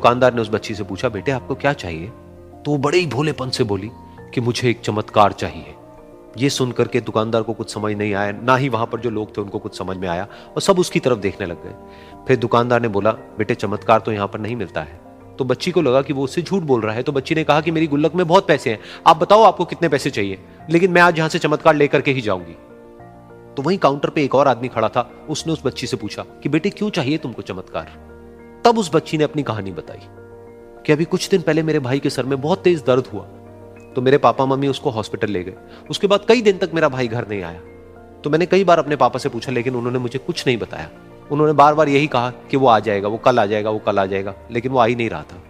दुकानदार ने उस बच्ची से पूछा, बेटे आपको क्या चाहिए? तो वो बड़े ही भोलेपन से बोली कि मुझे एक चमत्कार चाहिए। ये सुनकर के दुकानदार को कुछ समझ नहीं आया, ना ही वहां पर जो लोग थे उनको कुछ समझ में आया, और सब उसकी तरफ देखने लग गए। फिर दुकानदार ने बोला, बेटे चमत्कार तो यहां पर नहीं मिलता है। तो बच्ची को लगा कि वो उससे झूठ बोल रहा है, तो बच्ची ने कहा कि मेरी गुल्लक में बहुत पैसे हैं, आप बताओ आपको कितने पैसे चाहिए, लेकिन मैं आज यहां से चमत्कार लेकर के ही जाऊंगी। तो वहीं काउंटर पे एक और आदमी खड़ा था, उसने उस बच्ची से पूछा कि बेटे क्यों चाहिए तुमको चमत्कार? तब उस बच्ची ने अपनी कहानी बताई कि अभी कुछ दिन पहले मेरे भाई के सर में बहुत तेज दर्द हुआ, तो मेरे पापा मम्मी उसको हॉस्पिटल ले गए। उसके बाद कई दिन तक मेरा भाई घर नहीं आया। तो मैंने कई बार अपने पापा से पूछा, लेकिन उन्होंने मुझे कुछ नहीं बताया। उन्होंने बार बार यही कहा कि वो आ जाएगा, वो कल आ जाएगा, वो कल आ जाएगा, लेकिन वो आ ही नहीं रहा था।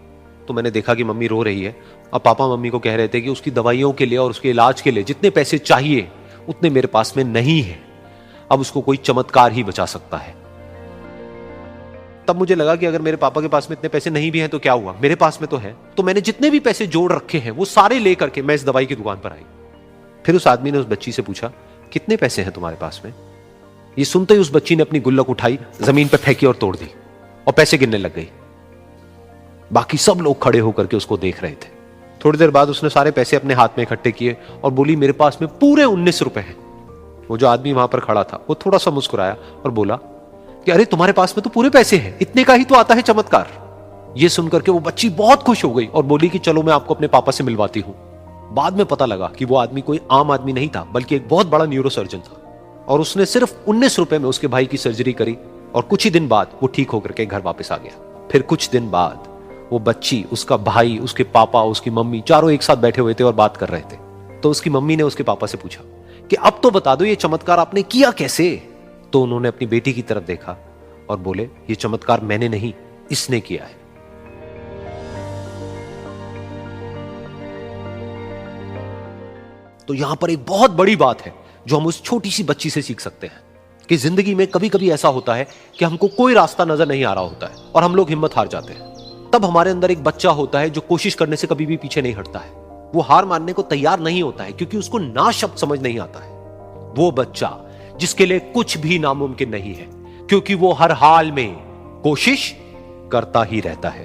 तो मैंने देखा कि मम्मी रो रही है, और पापा मम्मी को कह रहे थे कि उसकी दवाइयों के लिए और उसके इलाज के लिए जितने पैसे चाहिए उतने मेरे पास में नहीं है, अब उसको कोई चमत्कार ही बचा सकता है। तब मुझे लगा कि अगर मेरे पापा के पास में इतने पैसे नहीं भी हैं तो क्या हुआ, मेरे पास में तो है। तो मैंने जितने भी पैसे जोड़ रखे हैं वो सारे लेकर के मैं इस दवाई की दुकान पर आई। फिर उस आदमी ने उस बच्ची से पूछा, कितने पैसे हैं तुम्हारे पास में? ये सुनते ही उस बच्ची ने अपनी गुल्लक उठाई, जमीन पर फेंकी और तोड़ दी, और पैसे गिनने लग गई। बाकी सब लोग खड़े होकर के उसको देख रहे थे। थोड़ी देर बाद उसने सारे पैसे अपने हाथ में इकट्ठे किए और बोली, मेरे पास में पूरे 19 रुपए हैं। वो जो आदमी वहां पर खड़ा था वो थोड़ा सा मुस्कुराया और बोला कि अरे तुम्हारे पास में तो पूरे पैसे हैं, इतने का ही तो आता है चमत्कार। ये सुनकर के वो बच्ची बहुत खुश हो गई और बोली कि चलो मैं आपको अपने पापा से मिलवाती हूं। बाद में पता लगा कि वो आदमी कोई आम आदमी नहीं था, बल्कि एक बहुत बड़ा न्यूरोसर्जन था, और उसने सिर्फ 19 रुपए में उसके भाई की सर्जरी करी, और कुछ ही दिन बाद वो ठीक होकर के घर वापस आ गया। फिर कुछ दिन बाद वो बच्ची, उसका भाई, उसके पापा, उसकी मम्मी, चारों एक साथ बैठे हुए थे और बात कर रहे थे। तो उसकी मम्मी ने उसके पापा से पूछा कि अब तो बता दो ये चमत्कार आपने किया कैसे? तो उन्होंने अपनी बेटी की तरफ देखा और बोले, ये चमत्कार मैंने नहीं, इसने किया है। तो यहां पर एक बहुत बड़ी बात है जो हम उस छोटी सी बच्ची से सीख सकते हैं कि जिंदगी में कभी कभी ऐसा होता है कि हमको कोई रास्ता नजर नहीं आ रहा होता है और हम लोग हिम्मत हार जाते हैं। तब हमारे अंदर एक बच्चा होता है जो कोशिश करने से कभी भी पीछे नहीं हटता है। वो हार मानने को तैयार नहीं होता है क्योंकि उसको ना शब्द समझ नहीं आता है। वो बच्चा जिसके लिए कुछ भी नामुमकिन नहीं है, क्योंकि वो हर हाल में कोशिश करता ही रहता है।